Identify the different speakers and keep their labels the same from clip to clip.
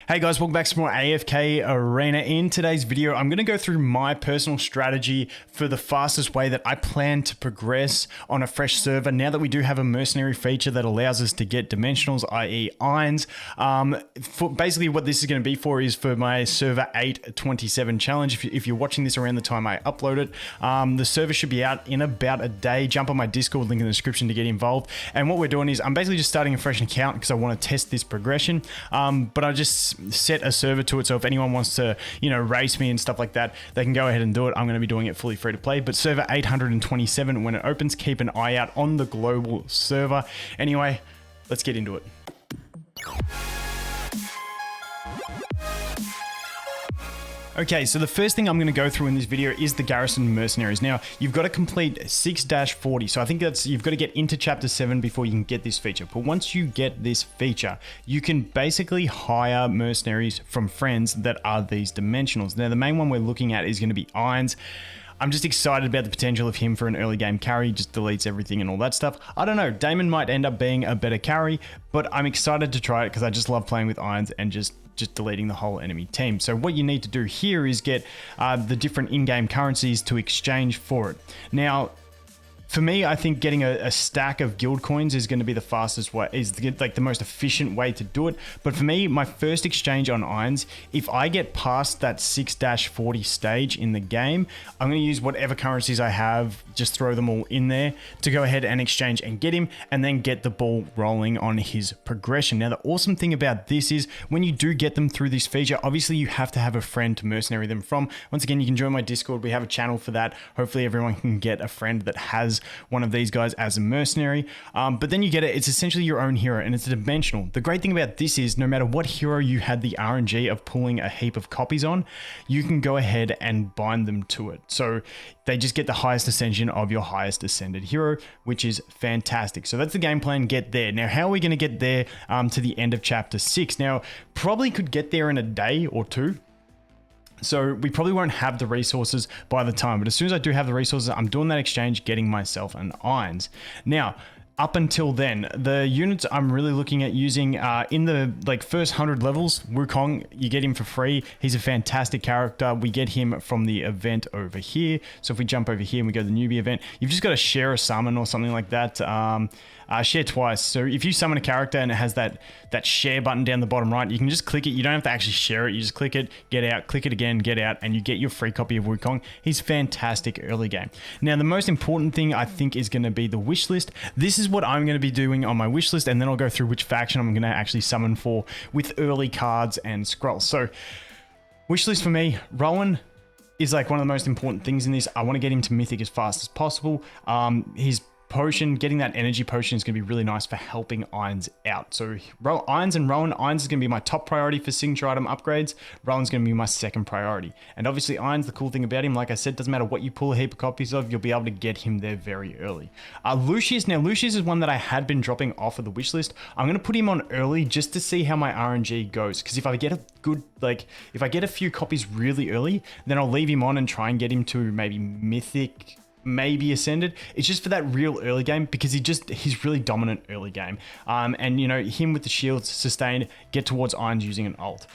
Speaker 1: Hey guys, welcome back to more AFK Arena. In today's video, I'm going to go through my personal strategy for the fastest way that I plan to progress on a fresh server now that we do have a mercenary feature that allows us to get dimensionals, i.e. irons. Basically what this is going to be for is for my server 827 challenge. If you're watching this around the time I upload it, the server should be out in about a day. Jump on my Discord, link in the description to get involved. And what we're doing is I'm basically just starting a fresh account because I want to test this progression. But I just set a server to it, so if anyone wants to, race me and stuff like that, they can go ahead and do it. I'm going to be doing it fully free to play, but server 827, when it opens, keep an eye out on the global server. Anyway, let's get into it. Okay, so the first thing I'm going to go through in this video is the Garrison Mercenaries. Now, you've got to complete 6-40, so I think you've got to get into Chapter 7 before you can get this feature. But once you get this feature, you can basically hire mercenaries from friends that are these dimensionals. Now, the main one we're looking at is going to be Irons. I'm just excited about the potential of him for an early game carry, just deletes everything and all that stuff. I don't know, Damon might end up being a better carry, but I'm excited to try it because I just love playing with Irons and just deleting the whole enemy team. So what you need to do here is get the different in-game currencies to exchange for it. Now, for me, I think getting a stack of guild coins is going to be the fastest way, is like the most efficient way to do it. But for me, my first exchange on Irons, if I get past that 6-40 stage in the game, I'm going to use whatever currencies I have, just throw them all in there to go ahead and exchange and get him, and then get the ball rolling on his progression. Now, the awesome thing about this is when you do get them through this feature, obviously you have to have a friend to mercenary them from. Once again, you can join my Discord. We have a channel for that. Hopefully everyone can get a friend that has one of these guys as a mercenary, but then you get it. It's essentially your own hero, and it's a dimensional. The great thing about this is no matter what hero you had the RNG of pulling a heap of copies on, you can go ahead and bind them to it. So they just get the highest ascension of your highest ascended hero, which is fantastic. So that's the game plan, get there. Now, how are we going to get there to the end of chapter 6? Now, probably could get there in a day or two. So we probably won't have the resources by the time, but as soon as I do have the resources, I'm doing that exchange, getting myself an Irons. Now, up until then, the units I'm really looking at using in the first 100 levels, Wukong, you get him for free. He's a fantastic character. We get him from the event over here. So if we jump over here and we go to the newbie event, you've just got to share a summon or something like that. Share twice. So if you summon a character and it has that share button down the bottom right, you can just click it. You don't have to actually share it. You just click it, get out, click it again, get out, and you get your free copy of Wukong. He's fantastic early game. Now, the most important thing I think is going to be the wish list. This is what I'm going to be doing on my wish list, and then I'll go through which faction I'm going to actually summon for with early cards and scrolls. So wish list for me, Rowan is like one of the most important things in this. I want to get him to mythic as fast as possible. His potion, getting that energy potion is going to be really nice for helping Irons out. So Irons and Rowan, Irons is going to be my top priority for signature item upgrades. Rowan's going to be my second priority. And obviously Irons, the cool thing about him, like I said, doesn't matter what you pull a heap of copies of, you'll be able to get him there very early. Lucius, now Lucius is one that I had been dropping off of the wish list. I'm going to put him on early just to see how my RNG goes. Because if I get a good, if I get a few copies really early, then I'll leave him on and try and get him to maybe mythic, maybe ascended. It's just for that real early game because he's really dominant early game. And him with the shields sustained, get towards Irons using an ult.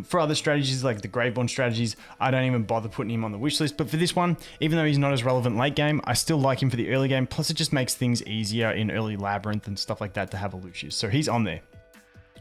Speaker 1: For other strategies like the Graveborn strategies, I don't even bother putting him on the wish list. But for this one, even though he's not as relevant late game, I still like him for the early game. Plus it just makes things easier in early Labyrinth and stuff like that to have a Lucius. So he's on there.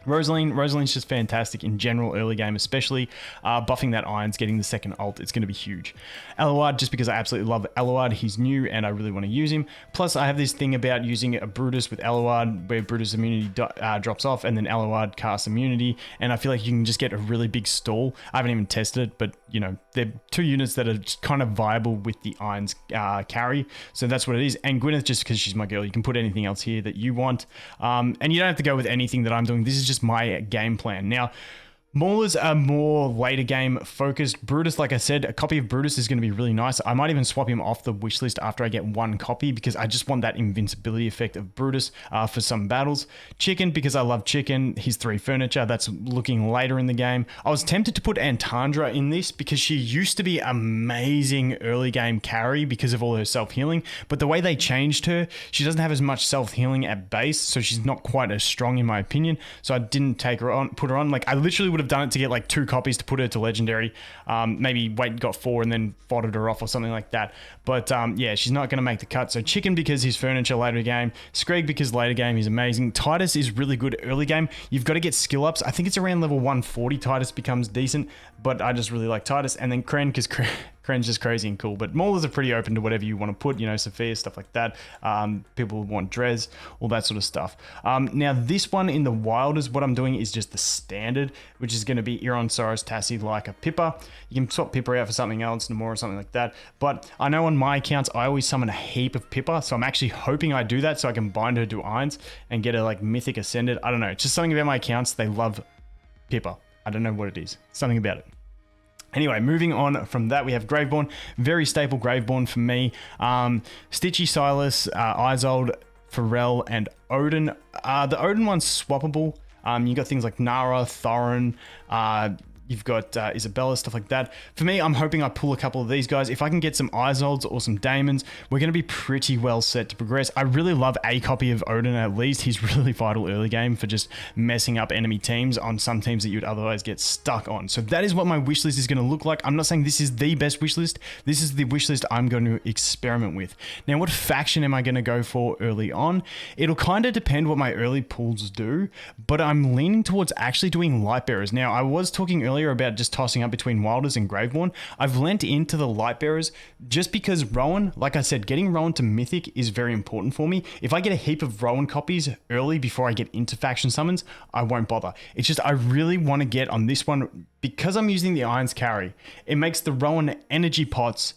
Speaker 1: Rosaline's just fantastic in general early game, especially buffing that Irons, getting the second ult. It's going to be huge. Eloard, just because I absolutely love Eloard. He's new and I really want to use him. Plus I have this thing about using a Brutus with Eloard where Brutus immunity drops off and then Eloard casts immunity, and I feel like you can just get a really big stall. I haven't even tested it, but they're two units that are just kind of viable with the Irons carry. So that's what it is. And Gwyneth, just because she's my girl, you can put anything else here that you want. And you don't have to go with anything that I'm doing. This is just my game plan. Now, Maulers are more later game focused. Brutus, like I said, a copy of Brutus is going to be really nice. I might even swap him off the wish list after I get one copy because I just want that invincibility effect of Brutus for some battles. Chicken, because I love Chicken. He's 3 furniture. That's looking later in the game. I was tempted to put Antandra in this because she used to be amazing early game carry because of all her self-healing. But the way they changed her, she doesn't have as much self-healing at base, so she's not quite as strong in my opinion. So I didn't take her on, put her on. Like I literally would have have done it to get like 2 copies to put her to legendary. Maybe wait, got 4 and then foddered her off or something like that. But yeah, she's not going to make the cut. So Chicken because he's furniture later game. Screg because later game he's amazing. Titus is really good early game. You've got to get skill ups. I think it's around level 140 Titus becomes decent, but I just really like Titus. And then Kren because Kren's just crazy and cool. But Maulers are pretty open to whatever you want to put, you know, Sophia, stuff like that. People want Drez, all that sort of stuff. Now this one in the wild is what I'm doing is just the standard, which is going to be Iron, Soros, Tassie, like a Pippa. You can swap Pippa out for something else, Namor or something like that. But I know on my accounts, I always summon a heap of Pippa. So I'm actually hoping I do that so I can bind her to Irons and get her like Mythic Ascended. I don't know. It's just something about my accounts. They love Pippa. I don't know what it is. Something about it. Anyway, moving on from that, we have Graveborn. Very staple Graveborn for me. Stitchy, Silas, Isolde, Pharrell, and Odin. The Odin one's swappable. You got things like Nara, Thorin, you've got Isabella, stuff like that. For me, I'm hoping I pull a couple of these guys. If I can get some Isoldes or some Daemons, we're going to be pretty well set to progress. I really love a copy of Odin at least. He's really vital early game for just messing up enemy teams on some teams that you'd otherwise get stuck on. So that is what my wish list is going to look like. I'm not saying this is the best wish list. This is the wish list I'm going to experiment with. Now, what faction am I going to go for early on? It'll kind of depend what my early pulls do, but I'm leaning towards actually doing Lightbearers. Now, I was talking earlier about just tossing up between Wilders and Graveborn. I've lent into the Lightbearers just because Rowan, like I said, getting Rowan to Mythic is very important for me. If I get a heap of Rowan copies early before I get into faction summons, I won't bother. It's just I really want to get on this one because I'm using the Irons carry. It makes the Rowan energy pots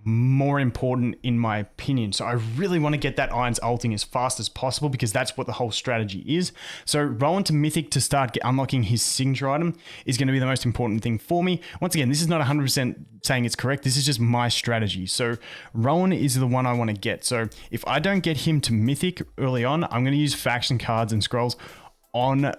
Speaker 1: more important in my opinion. So I really want to get that Irons ulting as fast as possible because that's what the whole strategy is. So Rowan to Mythic to start unlocking his signature item is going to be the most important thing for me. Once again, this is not 100% saying it's correct. This is just my strategy. So Rowan is the one I want to get. So if I don't get him to Mythic early on, I'm going to use faction cards and scrolls on the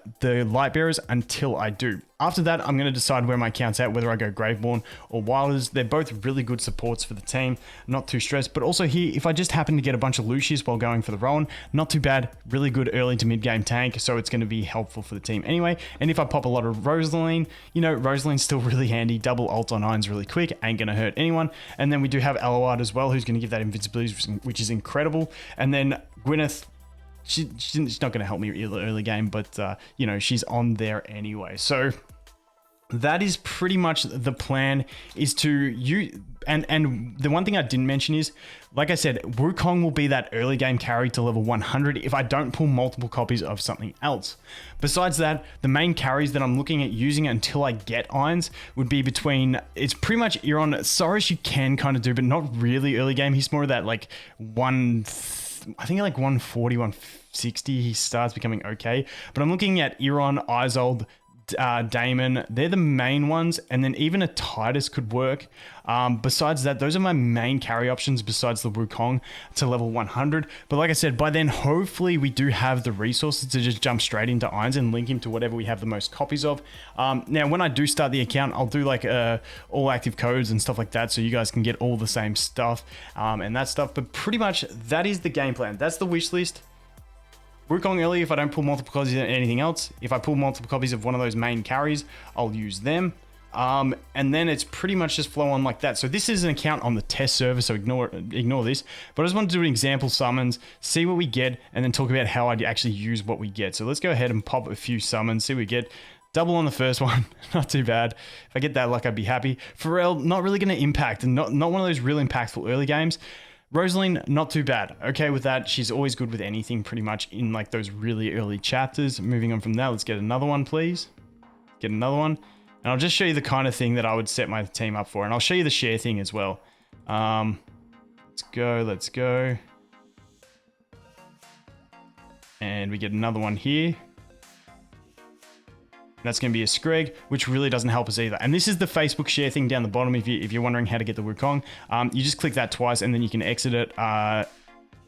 Speaker 1: Lightbearers until I do. After that, I'm going to decide where my account's at, whether I go Graveborn or Wilders. They're both really good supports for the team, not too stressed. But also here, if I just happen to get a bunch of Lucius while going for the Rowan, not too bad, really good early to mid-game tank, so it's going to be helpful for the team anyway. And if I pop a lot of Rosaline, you know, Rosaline's still really handy, double ult on Irons really quick, ain't going to hurt anyone. And then we do have Eloard as well, who's going to give that invincibility, which is incredible. And then Gwyneth, she's not going to help me early game, but you know, she's on there anyway. So that is pretty much the plan, is to use, and the one thing I didn't mention is, like I said, Wukong will be that early game carry to level 100 if I don't pull multiple copies of something else. Besides that, the main carries that I'm looking at using until I get Irons would be between, it's pretty much Iron. Soros you can kind of do, but not really early game. He's more of that like I think like 140, 160, he starts becoming okay. But I'm looking at Iron, Isolde, Damon, they're the main ones, and then even a Titus could work. Besides that, those are my main carry options besides the Wukong to level 100. But like I said, by then, hopefully we do have the resources to just jump straight into Irons and link him to whatever we have the most copies of. Now, when I do start the account, I'll do like all active codes and stuff like that, so you guys can get all the same stuff and that stuff. But pretty much that is the game plan. That's the wish list. Wukong early if I don't pull multiple copies of anything else. If I pull multiple copies of one of those main carries, I'll use them. And then it's pretty much just flow on like that. So this is an account on the test server, so ignore this. But I just want to do example summons, see what we get, and then talk about how I actually use what we get. So let's go ahead and pop a few summons, see what we get. Double on the first one, not too bad. If I get that luck, I'd be happy. Pharrell, not really going to impact, and not one of those real impactful early games. Rosaline, not too bad. Okay with that. She's always good with anything pretty much in like those really early chapters. Moving on from that, let's get another one, please. Get another one. And I'll just show you the kind of thing that I would set my team up for. And I'll show you the share thing as well. Let's go. And we get another one here. That's going to be a Screg, which really doesn't help us either. And this is the Facebook share thing down the bottom. If you're wondering how to get the Wukong, you just click that twice and then you can exit it.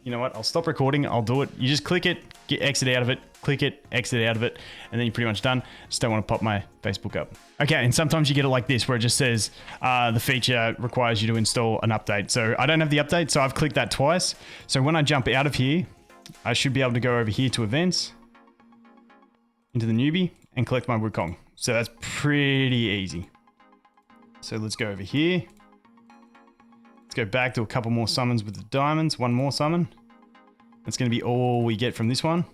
Speaker 1: You know what? I'll stop recording. I'll do it. You just click it, exit out of it, click it, exit out of it, and then you're pretty much done. Just don't want to pop my Facebook up. Okay, and sometimes you get it like this where it just says the feature requires you to install an update. So I don't have the update, so I've clicked that twice. So when I jump out of here, I should be able to go over here to events, into the newbie, and collect my Wukong. So that's pretty easy. So let's go over here. Let's go back to a couple more summons with the diamonds. One more summon. That's going to be all we get from this one.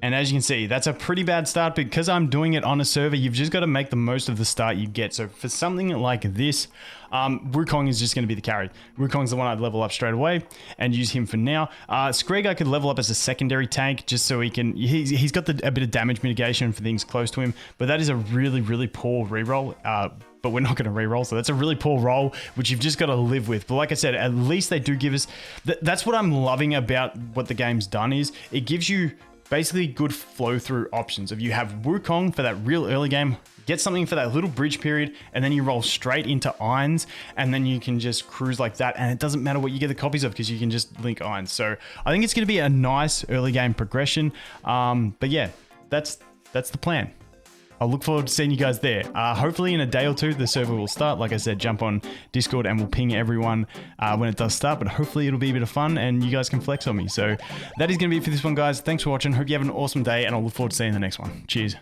Speaker 1: And as you can see, that's a pretty bad start because I'm doing it on a server. You've just got to make the most of the start you get. So for something like this, Wukong is just going to be the carry. Wukong's the one I'd level up straight away and use him for now. Screg I could level up as a secondary tank just so he can, he's got a bit of damage mitigation for things close to him, but that is a really, really poor reroll. But we're not going to reroll, so that's a really poor roll, which you've just got to live with. But like I said, at least they do give us, that's what I'm loving about what the game's done is, it gives you basically good flow through options. If you have Wukong for that real early game, get something for that little bridge period, and then you roll straight into Irons, and then you can just cruise like that, and it doesn't matter what you get the copies of because you can just link Irons. So I think it's going to be a nice early game progression. But yeah, that's the plan. I'll look forward to seeing you guys there. Hopefully in a day or two, the server will start. Like I said, jump on Discord and we'll ping everyone when it does start. But hopefully it'll be a bit of fun and you guys can flex on me. So that is going to be it for this one, guys. Thanks for watching. Hope you have an awesome day and I'll look forward to seeing you in the next one. Cheers.